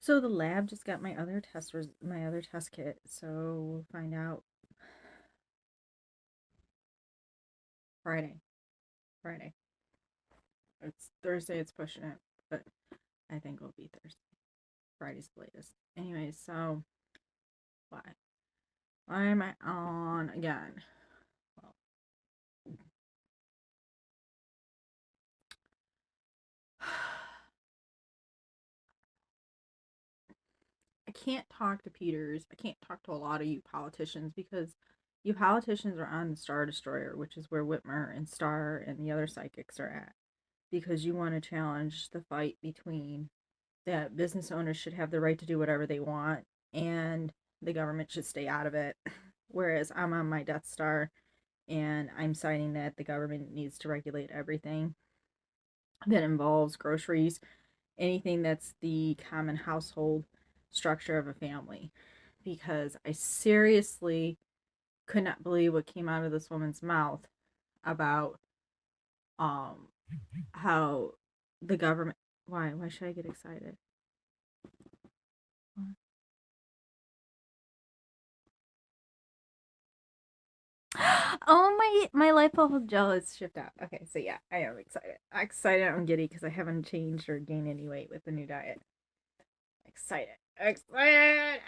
So the lab just got my other test kit, so we'll find out Friday. Friday. It's Thursday, it's pushing it, but I think it'll be Thursday. Friday's the latest. Anyway, so why? Why am I on again? Well, I can't talk to Peters. I can't talk to a lot of you politicians because you politicians are on the Star Destroyer, which is where Whitmer and Star and the other psychics are at, because you want to challenge the fight between that business owners should have the right to do whatever they want and the government should stay out of it. Whereas I'm on my Death Star and I'm citing that the government needs to regulate everything that involves groceries, anything that's the common household structure of a family. Because I seriously could not believe what came out of this woman's mouth about um how the government, why should I get excited? Oh, my light bulb gel is shipped out. Okay, so yeah, I am excited. Excited, I'm giddy because I haven't changed or gained any weight with the new diet. Excited, excited!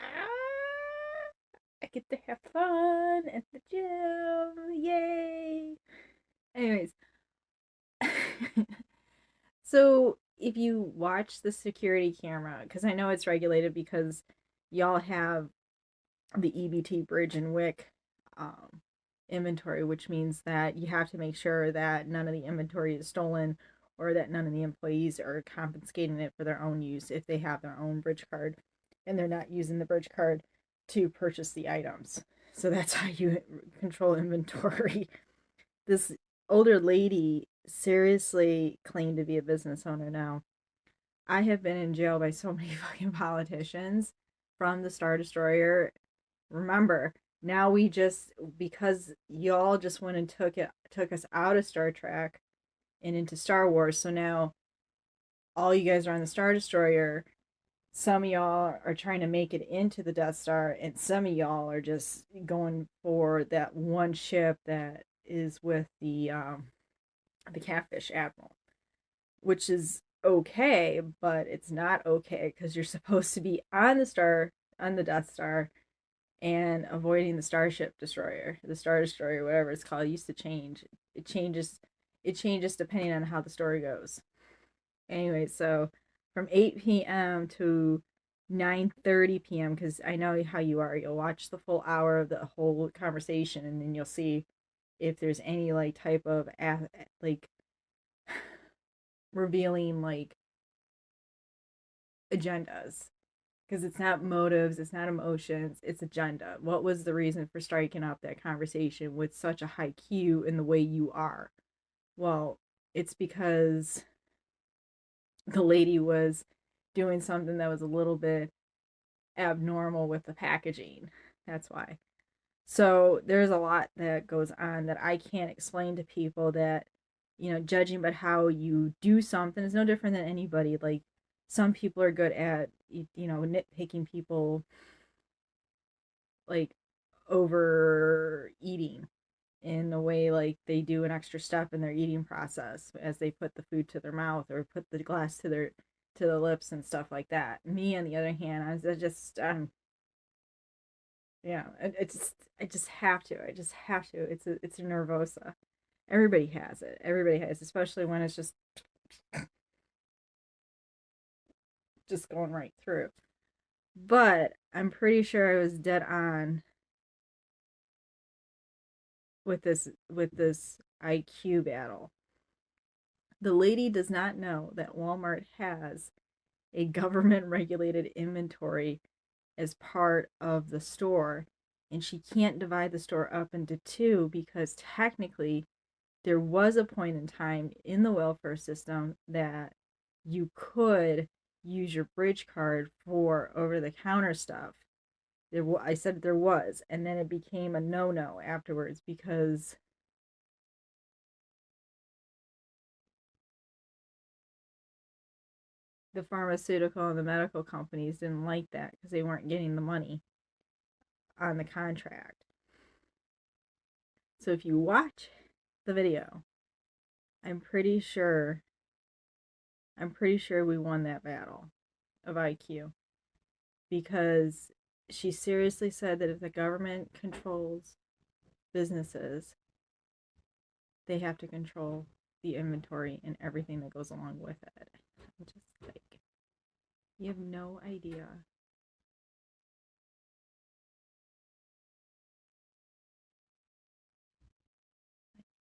I get to have fun at the gym. Yay! Anyways, so if you watch the security camera, because I know it's regulated because y'all have the EBT bridge and wick um, inventory, which means that you have to make sure that none of the inventory is stolen or that none of the employees are confiscating it for their own use if they have their own bridge card and they're not using the bridge card to purchase the items. So that's how you control inventory. This older lady seriously claimed to be a business owner now. I have been in jail by so many fucking politicians from the Star Destroyer. Remember, now we just, because y'all just went and took us out of Star Trek and into Star Wars, so now all you guys are on the Star Destroyer. Some of y'all are trying to make it into the Death Star, and some of y'all are just going for that one ship that is with the Catfish Admiral, which is okay, but it's not okay because you're supposed to be on the Death Star and avoiding the Star Destroyer, whatever it's called. It used to change. It changes. It changes depending on how the story goes. Anyway, so from 8 p.m. to 9:30 p.m. because I know how you are. You'll watch the full hour of the whole conversation, and then you'll see if there's any like type of like revealing like agendas, because it's not motives, it's not emotions, it's agenda. What was the reason for striking up that conversation with such a high Q in the way you are? Well, it's because the lady was doing something that was a little bit abnormal with the packaging. That's why. So there's a lot that goes on that I can't explain to people that, judging but how you do something is no different than anybody. Like some people are good at, nitpicking people like overeating in the way like they do an extra step in their eating process as they put the food to their mouth or put the glass to the lips and stuff like that. Me on the other hand, I just yeah, I just have to. I just have to. It's a nervosa. Everybody has it. Everybody has, especially when it's just going right through. But I'm pretty sure I was dead on with this IQ battle. The lady does not know that Walmart has a government regulated inventory as part of the store, and she can't divide the store up into two because technically there was a point in time in the welfare system that you could use your bridge card for over the counter stuff. I said there was, and then it became a no no afterwards because the pharmaceutical and the medical companies didn't like that because they weren't getting the money on the contract. So if you watch the video, I'm pretty sure we won that battle of IQ, because she seriously said that if the government controls businesses, they have to control the inventory and everything that goes along with it. I'm just like, you have no idea.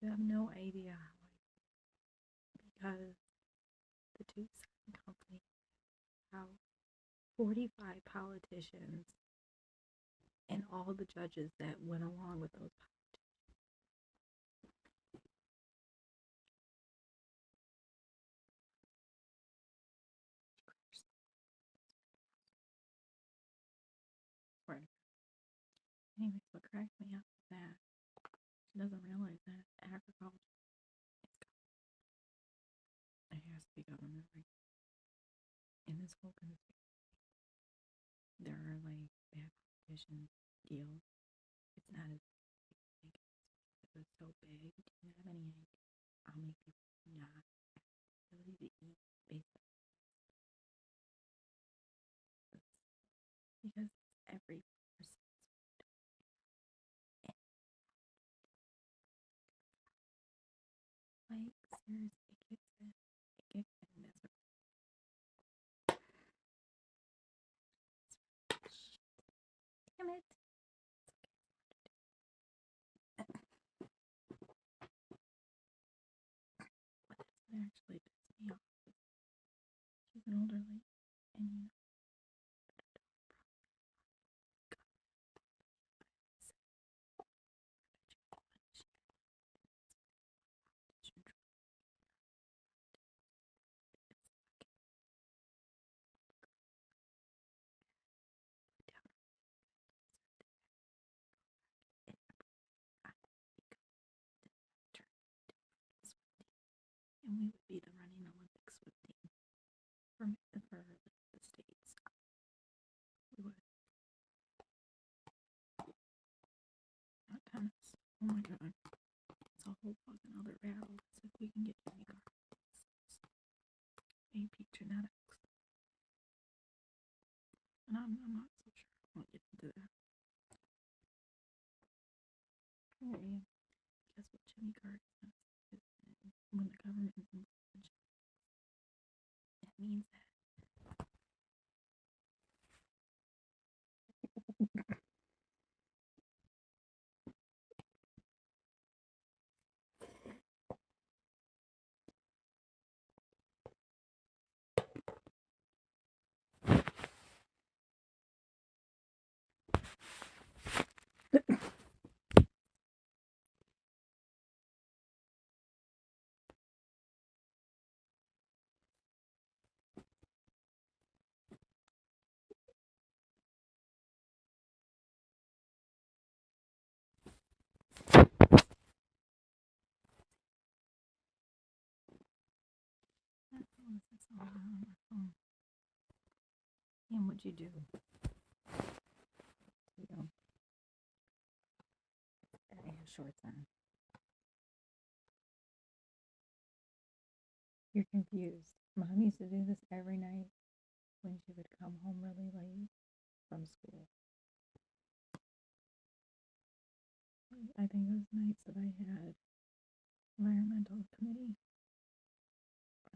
You have no idea because the two companies have 45 politicians and all the judges that went along with those politicians. Anyways, what cracks me up is that she doesn't realize that agriculture, it has to be government regulated. In this whole conspiracy, there are like bad politician deals. It's not as big as it was so big. Do you have any idea how many people not have the ability to eat based on this? Because every person, like, seriously, it gets miserable. Damn it. But that's what actually pissed me off. She's an older lady, and you know, and we would be the running Olympic swim team for the states. We would. Not tennis. Oh my god. It's a whole fucking other battle. It's if we can get Jimmy Garden's AP genetics. And I'm not so sure I want to get into that. Okay. Guess what Jimmy Garden is when the government is involved, it means that and what'd you do? You know, I have shorts on. You're confused. Mom used to do this every night when she would come home really late from school. I think it was nights that I had environmental committee.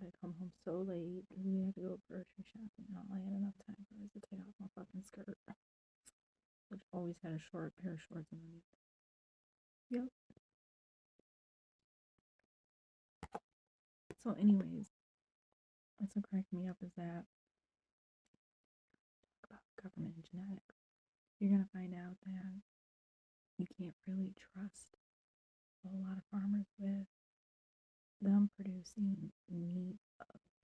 I'd come home so late because we had to go grocery shopping and all. I had enough time for us to take off my fucking skirt, which always had a short pair of shorts underneath. Yep. So, anyways, what's what cracked me up is that about government and genetics, you're gonna find out that you can't really trust a whole lot of farmers with them producing meat,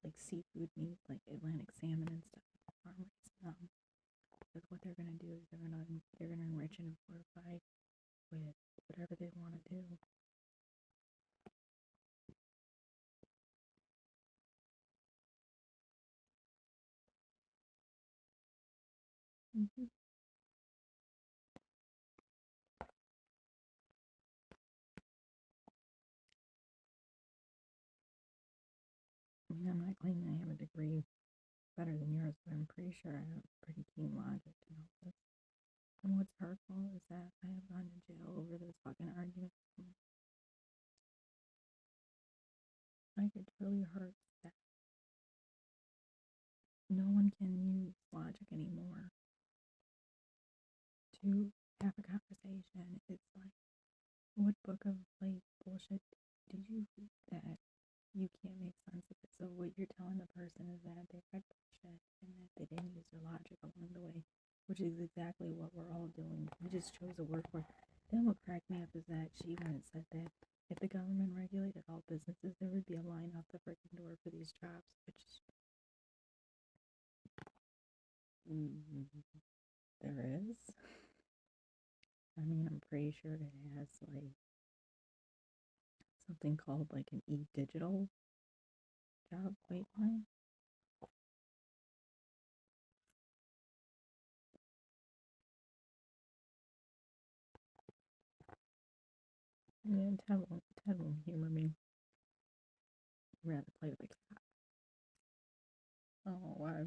like seafood meat, like Atlantic salmon and stuff. Farmers, because what they're gonna do is they're gonna enrich and fortify with whatever they want to do. Mm-hmm. I mean, I'm not claiming I have a degree better than yours, but I'm pretty sure I have pretty keen logic and all this. And what's hurtful is that I have gone to jail over this fucking argument. Like, it really hurts that no one can use logic anymore to have a conversation. It's like, what book of like bullshit did you read that you can't make sense of it? So what you're telling the person is that they read bullshit and that they didn't use their logic along the way, which is exactly what we're all doing. We just chose a word for it. Then what cracked me up is that she even said that if the government regulated all businesses, there would be a line out the freaking door for these jobs, which there is. I mean, I'm pretty sure it has like something called like an e-digital job wait line. Yeah, Ted won't humor me. I'd rather play with the cat. Oh, why?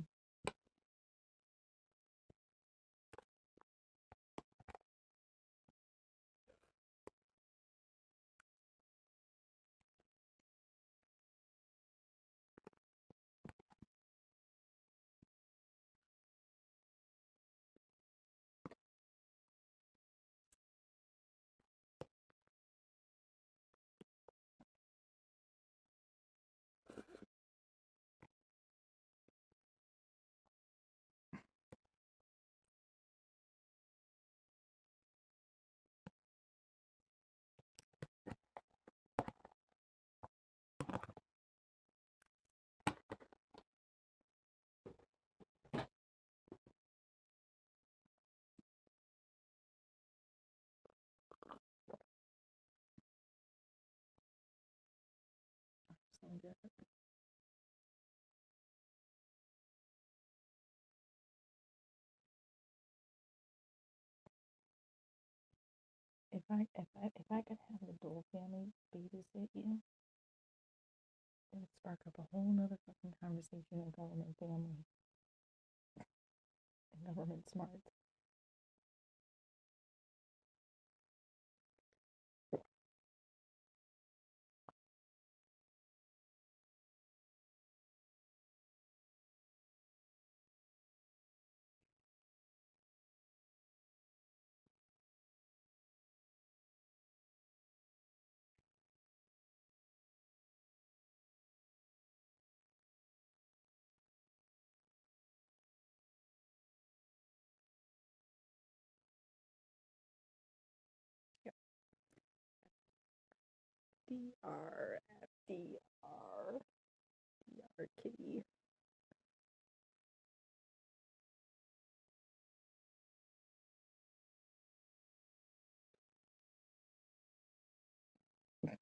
So good. If I could have the Dole family babysit you, it would spark up a whole nother fucking conversation of government family and government smarts. Yep. DR, FDR, DR kitty. I'm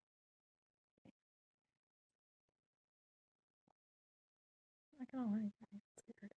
not gonna lie, I'm scared.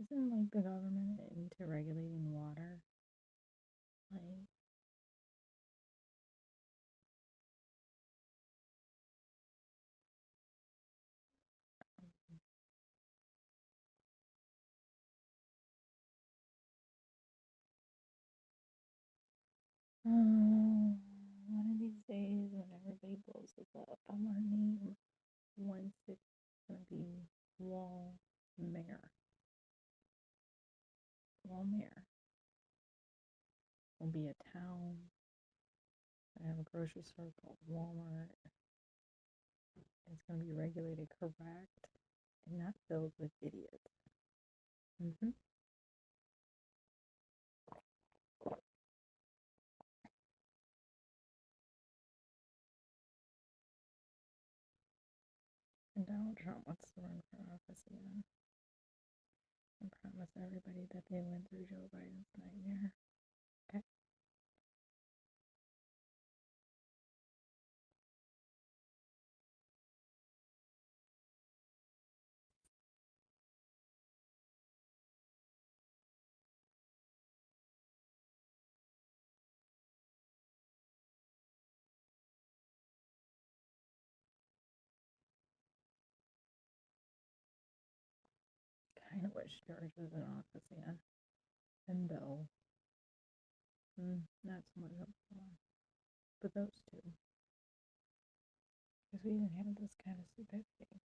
Isn't like the government into regulating water? Like, one of these days when everybody blows this up, I'm gonna name one city gonna be Walmere. Walmere will be a town going to have a grocery store called Walmart. It's going to be regulated correct and not filled with idiots. Mm-hmm. And Donald Trump wants to run for office again and promise everybody that they went through Joe Biden's nightmare. Okay. Kind of wish George was in office again. And Bill. Not so much Bill. But those two. Because we didn't have this kind of stupidity.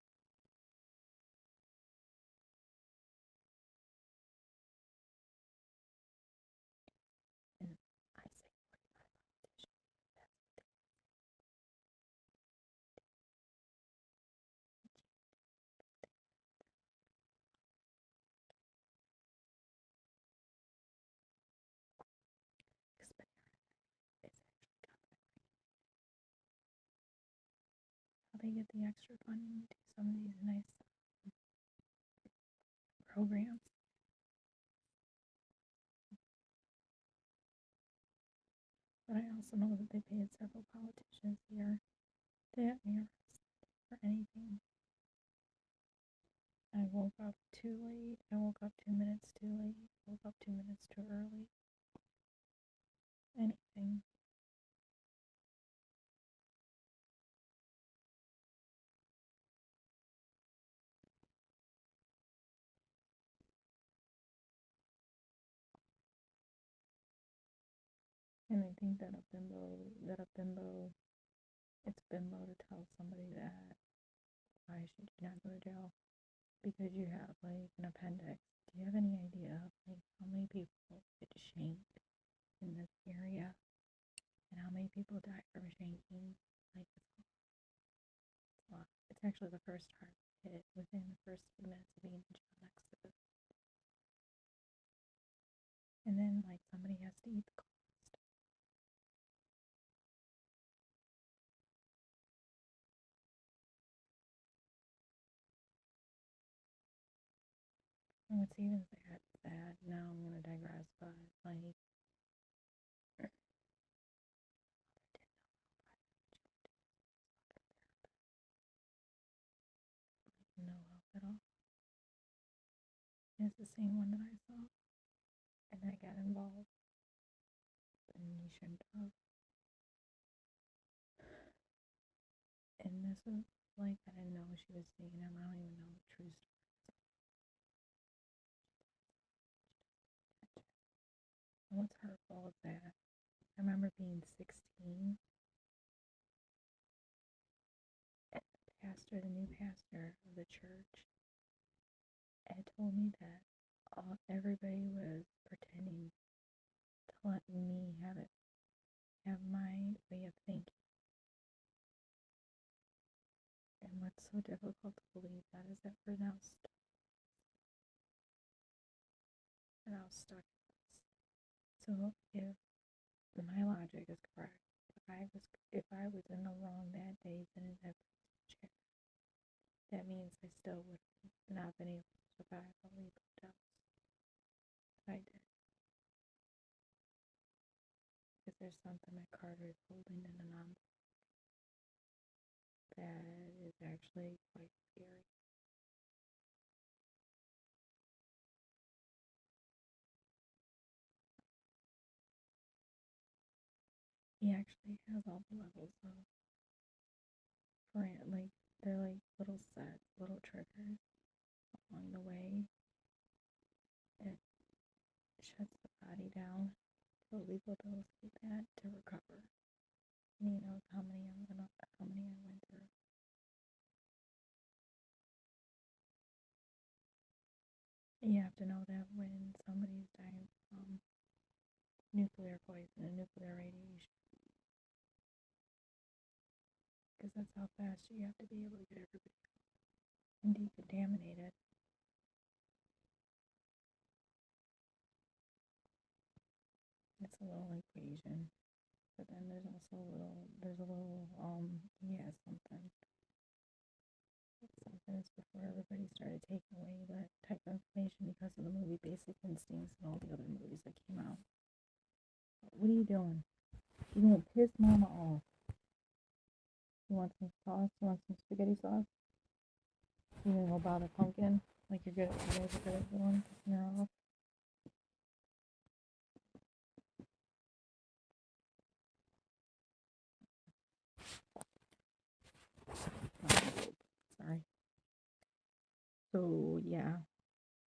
And I say 45 politicians. That's what they it's actually how they get the extra funding to do some of these nice programs. But I also know that they paid several politicians here to have me arrested for anything. I woke up too late. I woke up 2 minutes too late. Woke up 2 minutes too early. Anything. And I think that it's bimbo to tell somebody that why should you not go to jail because you have like an appendix. Do you have any idea like how many people get shanked in this area and how many people die from shanking? Like it's a lot. It's actually the first heart hit within the first few minutes of being in jail next to it. And then like somebody has to eat the cost. And what's even sad, now I'm gonna digress, but like no help at all. And it's the same one that I saw. And I got involved. And you shouldn't have. And this was like I didn't know she was seeing him. I don't even know the true story. And what's hurtful is that I remember being 16 and the new pastor of the church, had told me that everybody was pretending to let me have my way of thinking. And what's so difficult to believe that is that we're now stuck. So if my logic is correct, if I was in the wrong that day sitting in that chair, that means I still would have not been able to survive all these dose I did. Because there's something that Carter is holding in an envelope that is actually quite scary. He actually has all the levels of like they're like little sets, little triggers along the way. It shuts the body down to a lethal dose like that to recover. And he knows how many I went through. You have to know that when somebody's dying from nuclear poison and nuclear radiation, because that's how fast you have to be able to get everybody decontaminated. It's a little equation, but then there's also a little, yeah, something. Something is before everybody started taking away that type of information because of the movie Basic Instincts and all the other movies that came out. What are you doing? You gonna piss Mama off? You want some sauce? You want some spaghetti sauce? You gonna go buy the pumpkin like you guys are good at doing, pissing her off? Sorry. So yeah,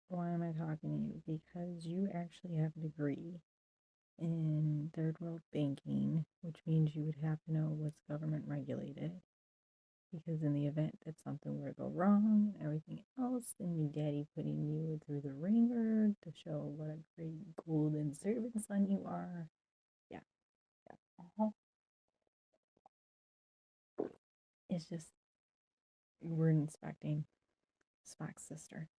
why am I talking to you? Because you actually have a degree in third world banking, which means you would have to know what's government regulated. Because in the event that something were to go wrong and everything else, then your daddy putting you through the ringer to show what a great golden servant son you are. Yeah, yeah. It's just we're inspecting Spock's sister.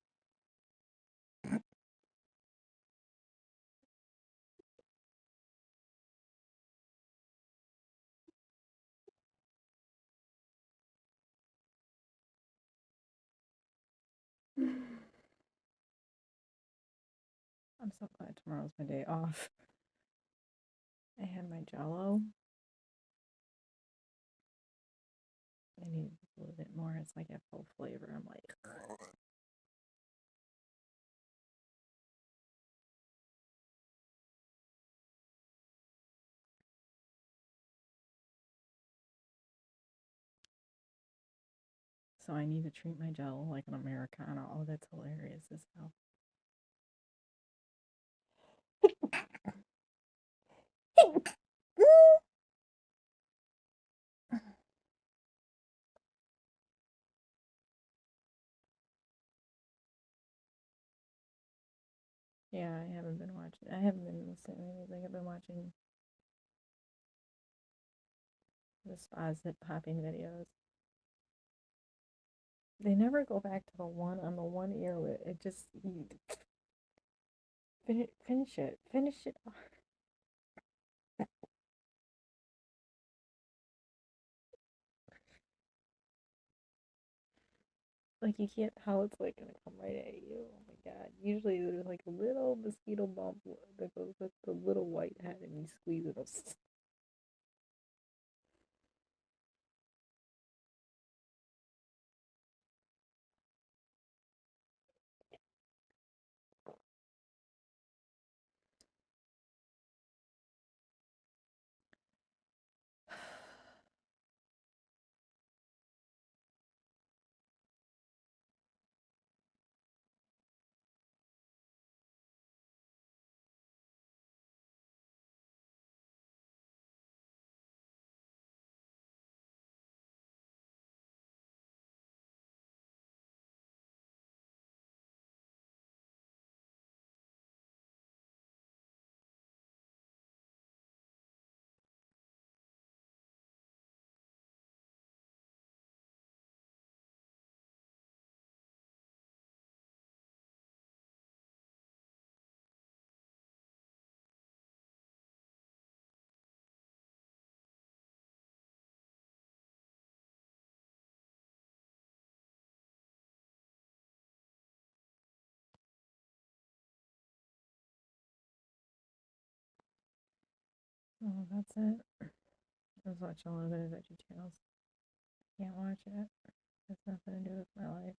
I'm so glad tomorrow's my day off. I had my Jello. I need a little bit more. It's like a full flavor. I'm like, so I need to treat my Jello like an Americano. Oh, that's hilarious as hell. Yeah, I haven't been watching. I haven't been listening to anything. I've been watching the spas that popping videos. They never go back to the one on the one ear. It just you finish it. Finish it. Like you can't tell it's like gonna come right at you. Oh my god. Usually there's like a little mosquito bump that goes with the little white head and you squeeze it. Oh, that's it. I was watching a little bit of Veggie Tales. Can't watch it. Has nothing to do with my life.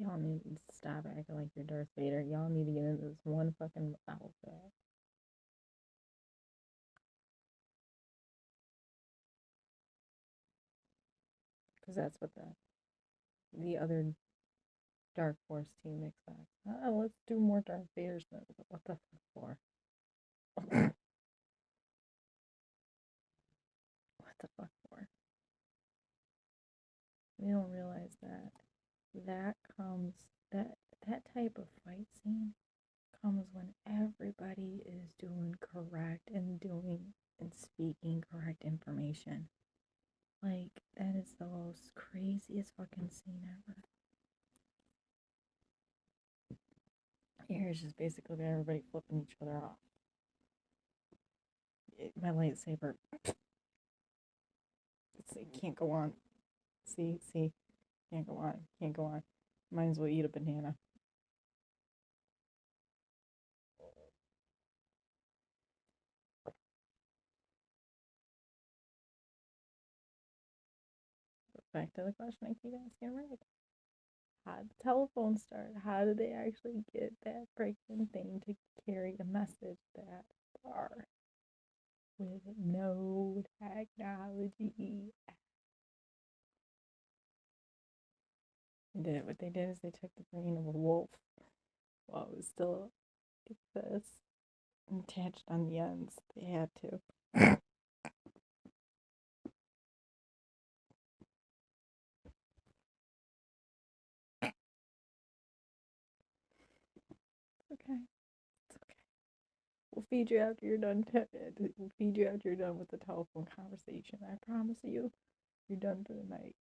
Y'all need to stop acting like you're Darth Vader. Y'all need to get into this one fucking outfit. Because that's what the other Dark Force team expects. Let's do more Darth Vader stuff. What the fuck for? We don't realize that that comes that that type of fight scene comes when everybody is doing correct and doing and speaking correct information. Like, that is the most craziest fucking scene ever. Here is just basically everybody flipping each other off. My lightsaber. It can't go on. See, can't go on. Can't go on. Might as well eat a banana. But back to the question I keep asking, right? How did the telephone start? How did they actually get that freaking thing to carry a message that far with no technology? What they did is they took the brain of a wolf while it was still like this, attached on the ends. They had to. Okay. It's okay. We'll feed you after you're done. We'll feed you after you're done with the telephone conversation. I promise you, you're done for the night.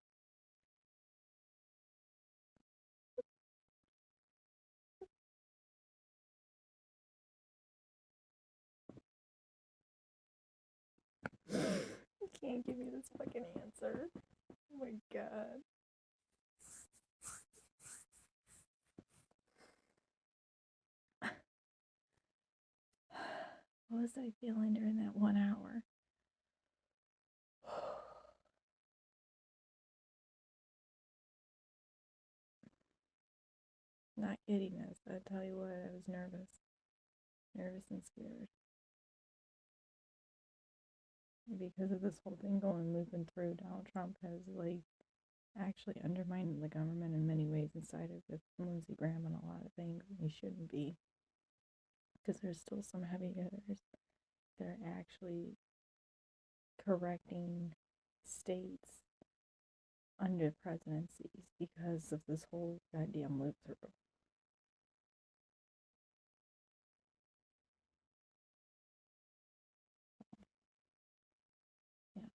You can't give me this fucking answer. Oh my god. What was I feeling during that 1 hour? Not giddiness. I tell you what, I was nervous. Nervous and scared. Because of this whole thing looping through, Donald Trump has, like, actually undermined the government in many ways and sided with Lindsey Graham on a lot of things, and he shouldn't be. Because there's still some heavy hitters that are actually correcting states under presidencies because of this whole goddamn loop through. Yeah.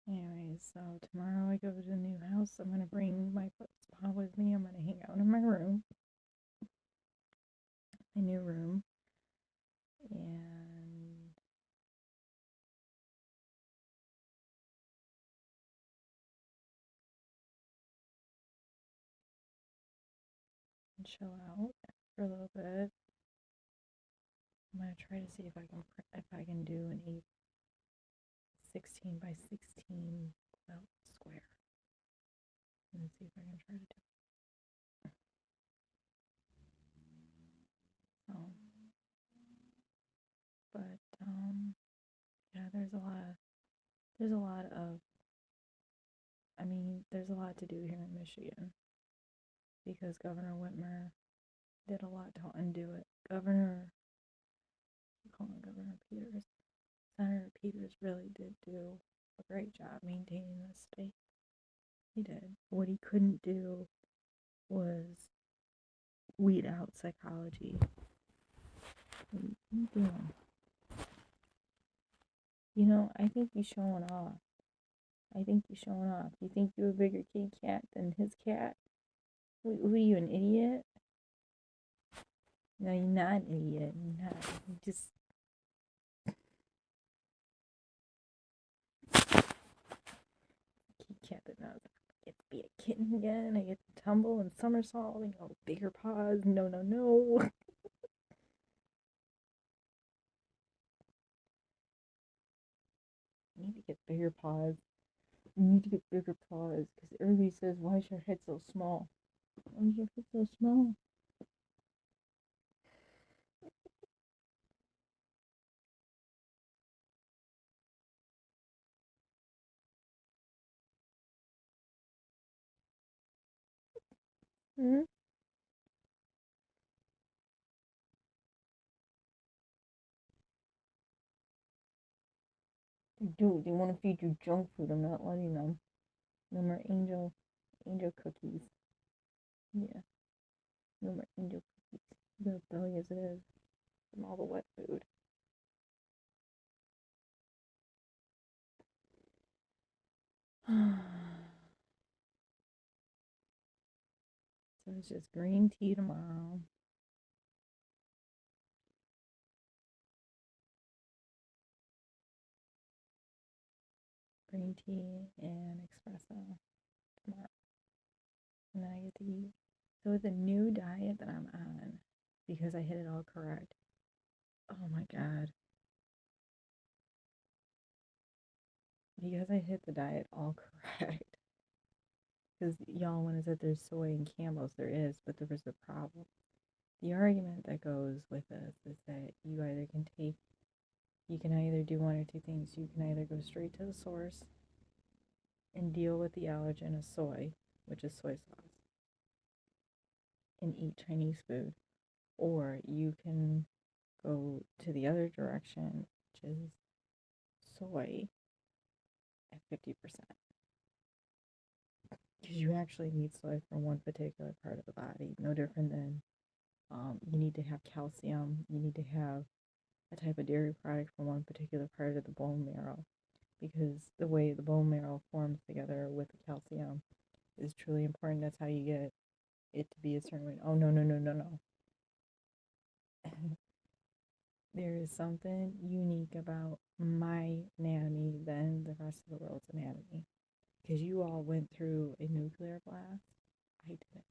Anyways, so tomorrow I go to the new house. I'm gonna bring my spa with me. I'm gonna hang out in my room, my new room, and chill out for a little bit. I'm gonna try to see if I can do an 16 by 16 quilt square. Let's see if I can try to do it. Oh, but yeah, there's a lot of there's a lot to do here in Michigan because Governor Whitmer did a lot to undo it. Governor Peters. Senator Peters really did do a great job maintaining this state. He did. What he couldn't do was weed out psychology. What are you doing? You know, I think you're showing off. You think you're a bigger kitty cat than his cat? What are you, an idiot? No, you're not an idiot. You're not. You just... kitty cat that knows I get to be a kitten again. I get to tumble and somersault. Bigger paws. No, no, no. You need to get bigger paws. You need to get bigger paws because everybody says, why is your head so small? Why is your head so small? Hmm? Dude, they want to feed you junk food. I'm not letting them. No more angel cookies. Yeah, no more angel cookies. They're belly as it is from all the wet food. So it's just green tea tomorrow. Green tea and espresso tomorrow. And then I get to eat. So the new diet that I'm on, because I hit it all correct. Oh my god. Because I hit the diet all correct. Because y'all, when I said there's soy in Campbell's, there is, but there was a problem. The argument that goes with this is that you can either do one or two things. You can either go straight to the source and deal with the allergen of soy, which is soy sauce, and eat Chinese food, or you can go to the other direction, which is soy at 50%. Because you actually need soy for one particular part of the body, no different than you need to have calcium, you need to have a type of dairy product for one particular part of the bone marrow, because the way the bone marrow forms together with the calcium is truly important. That's how you get it to be a certain way. Oh, no, no, no, no, no. There is something unique about my anatomy than the rest of the world's anatomy. Because you all went through a nuclear blast. I didn't.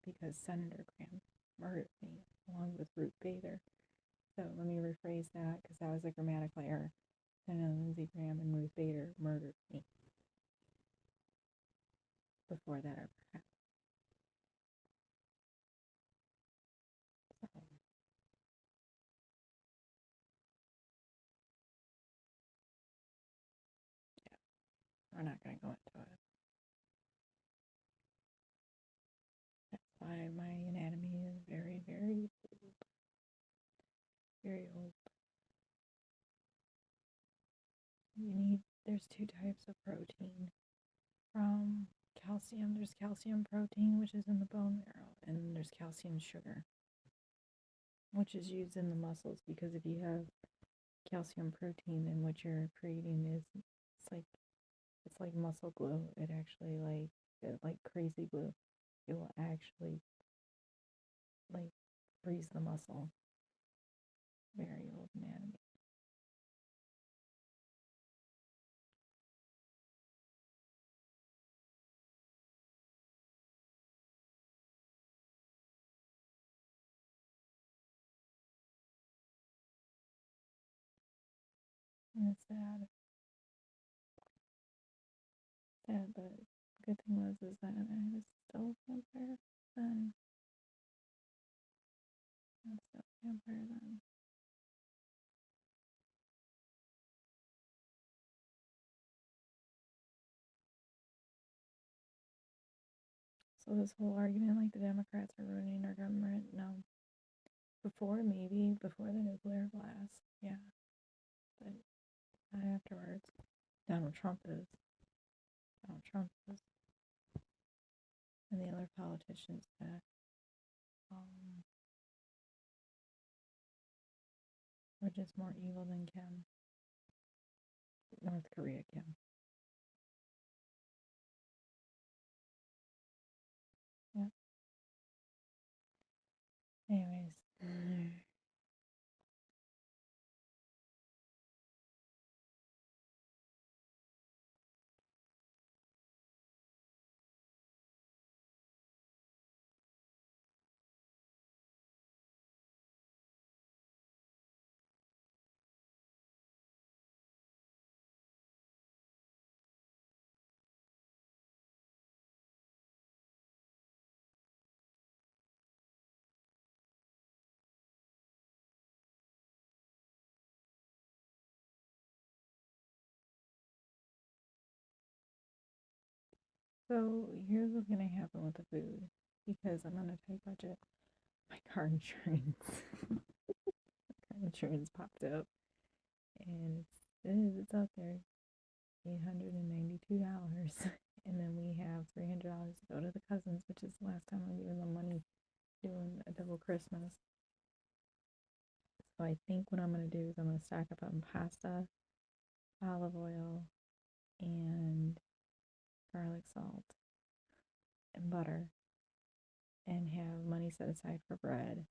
Because Senator Graham murdered me along with Ruth Bader. So let me rephrase that because that was a grammatical error. Senator Lindsey Graham and Ruth Bader murdered me before that ever happened. So, yeah, we're not going to go into it. That's why my anatomy is very, very old. Very old. There's two types of protein from calcium. There's calcium protein, which is in the bone marrow, and there's calcium sugar, which is used in the muscles, because if you have calcium protein, then what you're creating is it's like muscle glue. It actually like crazy glue. It will actually like freeze the muscle. Very old anatomy. And it's sad. Sad, but good thing is that I was still a vampire then. I was still a vampire then. So this whole argument, like the Democrats are ruining our government, no. Before the nuclear blast, yeah, but not afterwards. Donald Trump is. Donald Trump is, and the other politicians that um, were just more evil than Kim. North Korea Kim. Yeah. Anyways. So here's what's gonna happen with the food, because I'm on a tight budget. My car insurance, car insurance popped up, and It is. It's out there. $892. And then we have $300 to go to the cousins, which is the last time I'm giving them money doing a double Christmas. So I think what I'm going to do is I'm going to stack up on pasta, olive oil, and garlic salt and butter, and have money set aside for bread,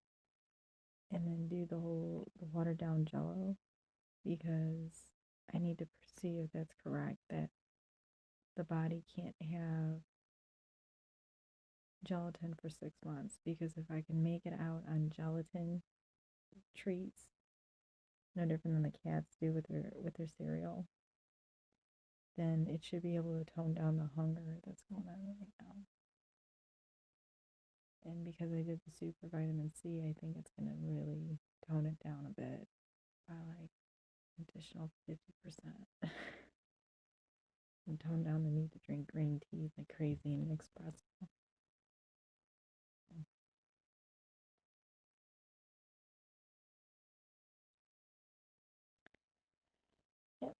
and then do the watered down jello, because I need to see if that's correct, that the body can't have gelatin for 6 months, because if I can make it out on gelatin treats, no different than the cats do with their cereal, then it should be able to tone down the hunger that's going on right now. And because I did the soup for vitamin C, I think it's going to really tone it down a bit by like additional 50%. And tone down the need to drink green tea like crazy and espresso. Yep.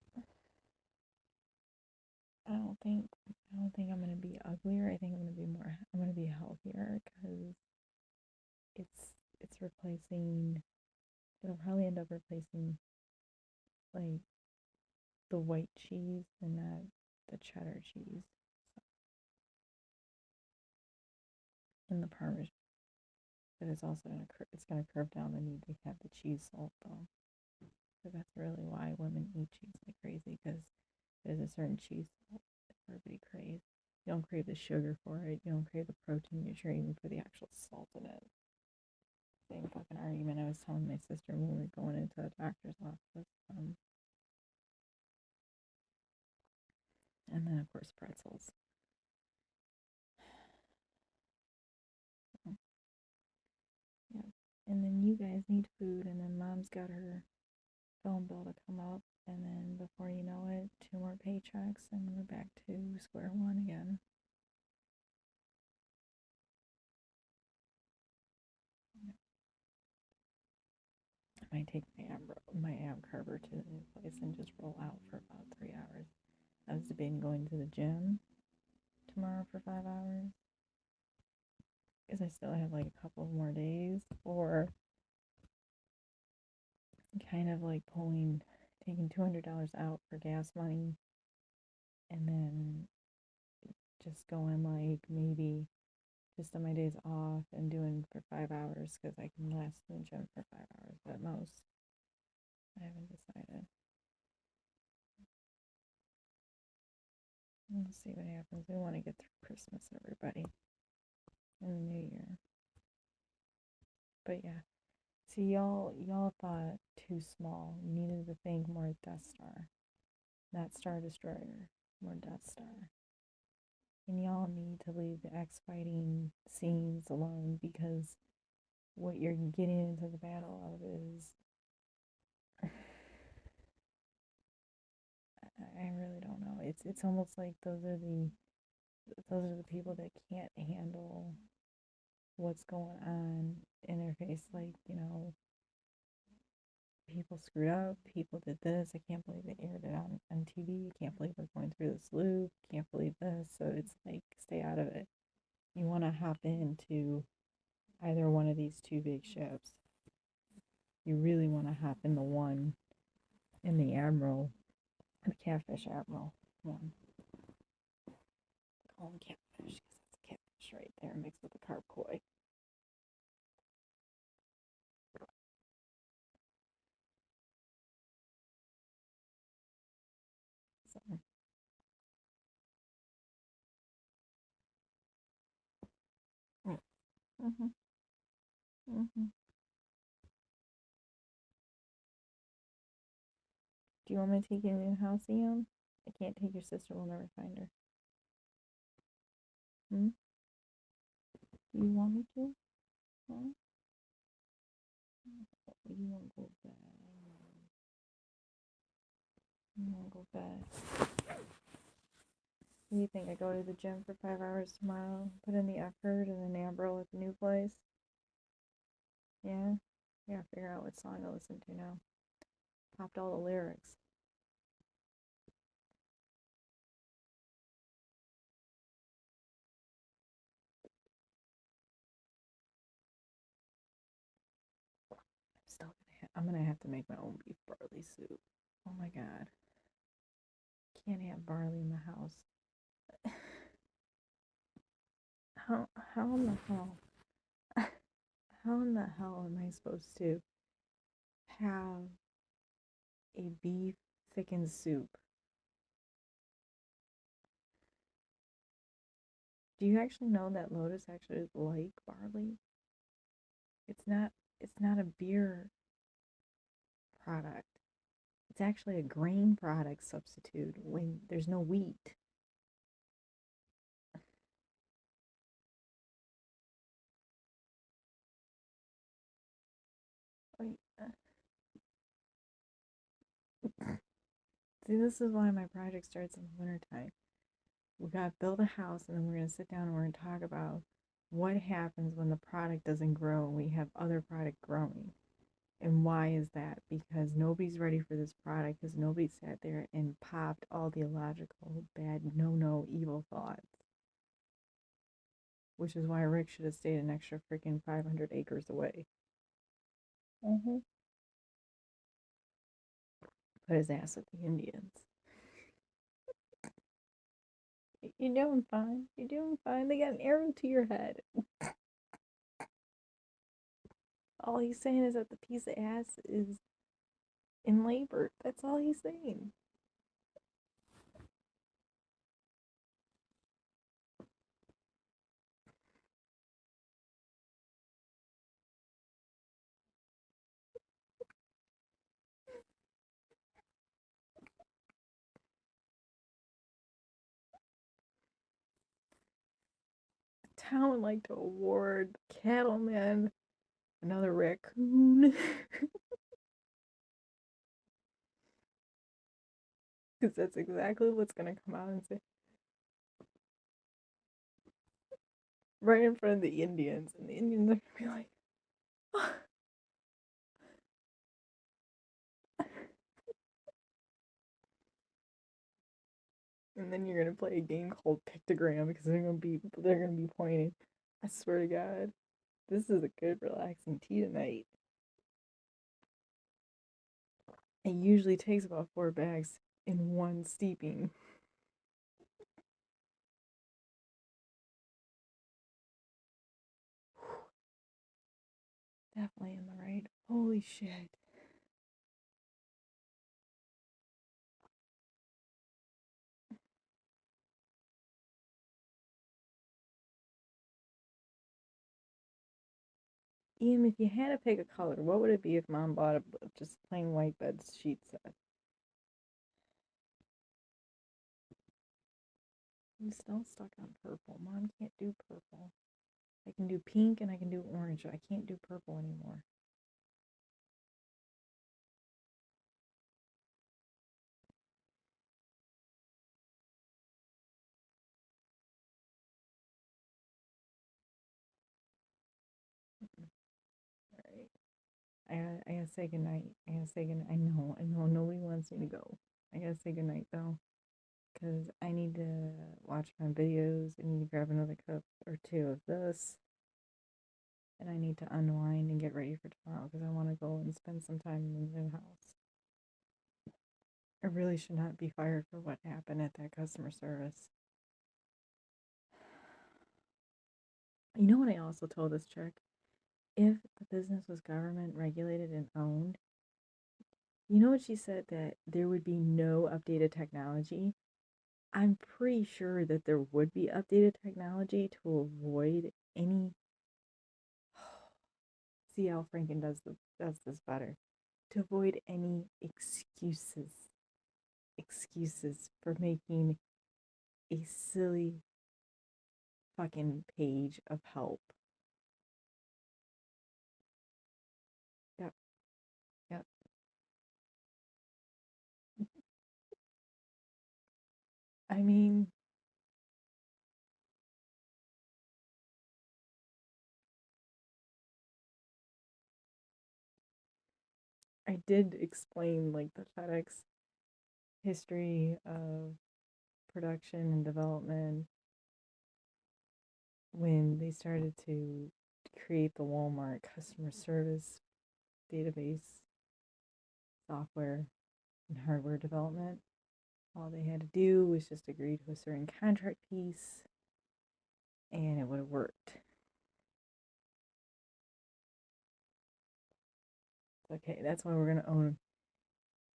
I don't think I'm gonna be uglier. I think I'm gonna be healthier, because it's replacing. It'll probably end up replacing like the white cheese and not the cheddar cheese and the parmesan. But it's gonna curve down the need to have the cheese salt though. So that's really why women eat cheese like crazy, because there's a certain cheese salt that everybody craves. You don't crave the sugar for it. You don't crave the protein. You're craving for the actual salt in it. Same fucking argument I was telling my sister when we were going into the doctor's office. And then, of course, pretzels. Yeah. And then you guys need food, and then mom's got her phone bill to come up, and then before you know it, 2 more paychecks, and we're back to square one again. I might take my ab carver to the new place and just roll out for about 3 hours. I was debating going to the gym tomorrow for 5 hours, because I still have like a couple more days, or kind of like taking $200 out for gas money, and then just going like maybe just on my days off and doing for 5 hours, because I can last in the gym for 5 hours at most. I haven't decided. We'll see what happens. We want to get through Christmas, everybody, and the New Year. But yeah, see, y'all thought too small. You needed to think more Death Star, not Star Destroyer, more Death Star. And y'all need to leave the X fighting scenes alone, because what you're getting into the battle of is I really don't know. It's almost like those are the people that can't handle what's going on in their face. Like, people screwed up, people did this. I can't believe they aired it on TV. I can't believe we're going through this loop. Can't believe this. So it's like, stay out of it. You want to hop into either one of these two big ships. You really want to hop in the one in the Admiral, the Catfish Admiral one. Call them catfish, because that's a catfish right there mixed with the carp koi. So, mm-hmm, mm-hmm. Do you want me to take you to the new house, Ian? I can't take your sister. We'll never find her. Hmm? Do you want me to? Huh? You won't go back. You won't go back. What do you think? I go to the gym for 5 hours tomorrow, put in the effort, and then Amber at the new place? Yeah? Yeah, figure out what song to listen to now. Popped all the lyrics. I'm gonna have to make my own beef barley soup. Oh my god. Can't have barley in the house. How in the hell how in the hell am I supposed to have a beef thickened soup? Do you actually know that lotus actually is like barley? It's not it's not a beer product. It's actually a grain product substitute when there's no wheat. Wait, see, this is why my project starts in the wintertime. We gotta build a house and then we're gonna sit down and we're gonna talk about what happens when the product doesn't grow and we have other product growing. And why is that? Because nobody's ready for this product because nobody sat there and popped all the illogical, bad, no, evil thoughts. Which is why Rick should have stayed an extra freaking 500 acres away. Mm-hmm. Put his ass with the Indians. You're doing fine. You're doing fine. They got an arrow to your head. All he's saying is that the piece of ass is in labor. That's all he's saying. The town would like to award Cattleman another raccoon. Because that's exactly what's going to come out and say. Right in front of the Indians. And the Indians are going to be like, oh. And then you're gonna play a game called Pictogram because they're gonna be pointing. I swear to God, this is a good relaxing tea tonight. It usually takes about 4 bags in one steeping. Definitely in the right. Holy shit. Ian, if you had to pick a color, what would it be if Mom bought a just plain white bed sheet set? I'm still stuck on purple. Mom can't do purple. I can do pink and I can do orange. I can't do purple anymore. Alright. I gotta say goodnight. I gotta say goodnight. I know nobody wants me to go. I gotta say goodnight though. Because I need to watch my videos. I need to grab another cup or two of this. And I need to unwind and get ready for tomorrow because I want to go and spend some time in the new house. I really should not be fired for what happened at that customer service. You know what I also told this chick? If the business was government regulated and owned, you know what she said? That there would be no updated technology. I'm pretty sure that there would be updated technology to avoid any. See how Franken does this better. To avoid any excuses for making a silly fucking page of help. Yep, yep. I mean, I did explain like the FedEx history of production and development when they started to create the Walmart customer service database software and hardware development. All they had to do was just agree to a certain contract piece and it would have worked. Okay, that's why we're going to own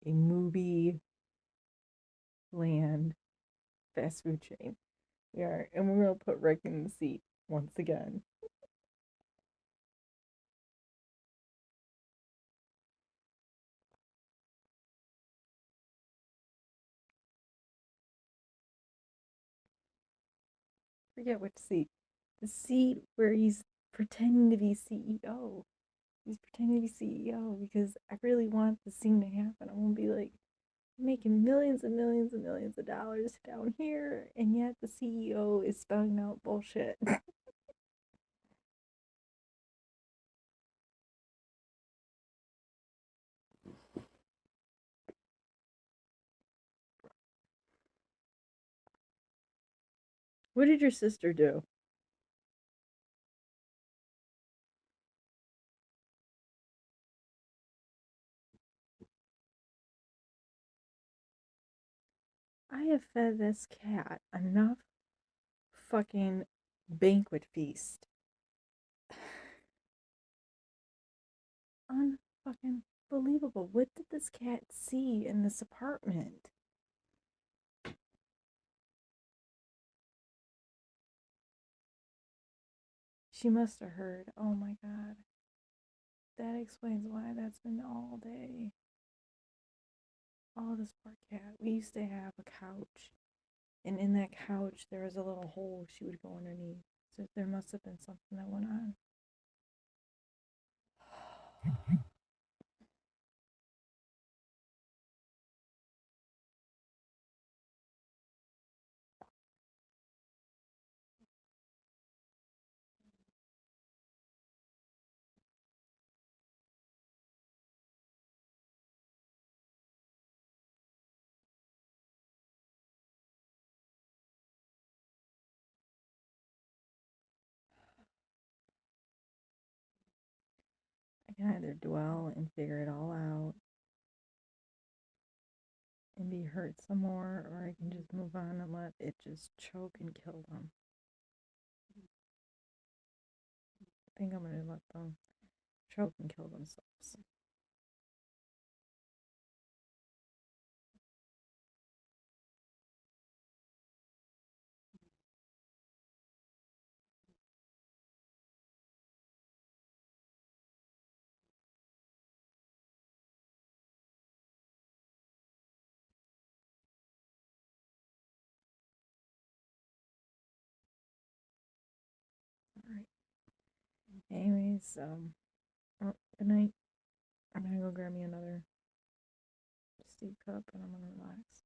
a movie land fast food chain. We are, and we're going to put Rick in the seat once again. Forget which seat. The seat where he's pretending to be CEO. He's pretending to be CEO because I really want the scene to happen. I won't be like making millions and millions and millions of dollars down here, and yet the CEO is spelling out bullshit. What did your sister do? I have fed this cat enough fucking banquet feast. Unfucking believable. What did this cat see in this apartment? She must have heard. Oh my god. That explains why that's been all day. Oh, this poor cat. We used to have a couch, and in that couch there was a little hole she would go underneath. So there must have been something that went on. I can either dwell and figure it all out and be hurt some more, or I can just move on and let it just choke and kill them. I think I'm gonna let them choke and kill themselves. Alright. Anyways, well, good night. I'm gonna go grab me another steep cup and I'm gonna relax.